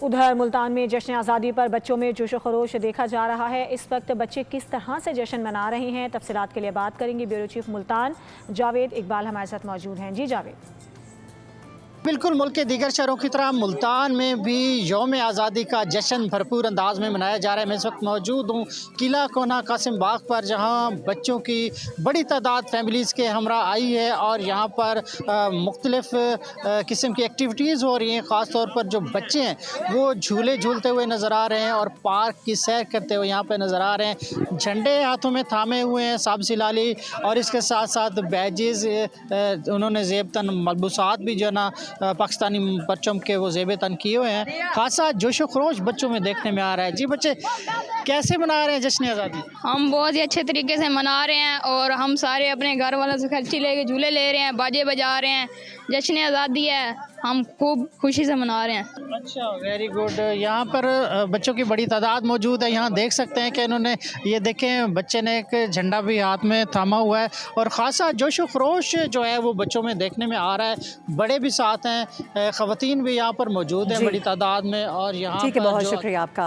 उधर मुल्तान में जश्न आज़ादी पर बच्चों में जोश खरोश देखा जा रहा है। इस वक्त बच्चे किस तरह से जश्न मना रहे हैं, तफसीलात के लिए बात करेंगे ब्यूरो चीफ मुल्तान जावेद इकबाल हमारे साथ मौजूद हैं। जी जावेद। बिल्कुल, मुल्क के दीगर शहरों की तरह मुल्तान में भी यौम आज़ादी का जश्न भरपूर अंदाज में मनाया जा रहा है। मैं इस वक्त मौजूद हूँ किला कोना कासिम बाग पर, जहाँ बच्चों की बड़ी तादाद फैमिलीज़ के हमरा आई है और यहाँ पर मुख्तलिफ किस्म की एक्टिविटीज़ हो रही हैं। ख़ास तौर पर जो बच्चे हैं वो झूले झूलते हुए नज़र आ रहे हैं और पार्क की सैर करते हुए यहाँ पर नज़र आ रहे हैं। झंडे हाथों में थामे हुए हैं साबसी लाली, और इसके साथ साथ बैजेज़, उन्होंने ज़ेब तन मलबूसात भी जो है ना पाकिस्तानी परचम के वो ज़ेब तन किए हुए हैं। खासा जोश खरोश बच्चों में देखने में आ रहा है। जी बच्चे कैसे मना रहे हैं जश्न आज़ादी? हम बहुत ही अच्छे तरीके से मना रहे हैं और हम सारे अपने घर वालों से खर्ची लेके झूले ले रहे हैं, बाजे बजा रहे हैं। जश्न आज़ादी है, हम खूब खुशी से मना रहे हैं। अच्छा, वेरी गुड। यहाँ पर बच्चों की बड़ी तादाद मौजूद है। यहाँ देख सकते हैं कि इन्होंने, ये देखें, बच्चे ने एक झंडा भी हाथ में थामा हुआ है और ख़ासा जोश व खरोश जो है वो बच्चों में देखने में आ रहा है। बड़े भी साथ हैं, ख़वातीन भी यहाँ पर मौजूद हैं बड़ी तादाद में। और यहाँ ठीक है, पर बहुत जो शुक्रिया आपका।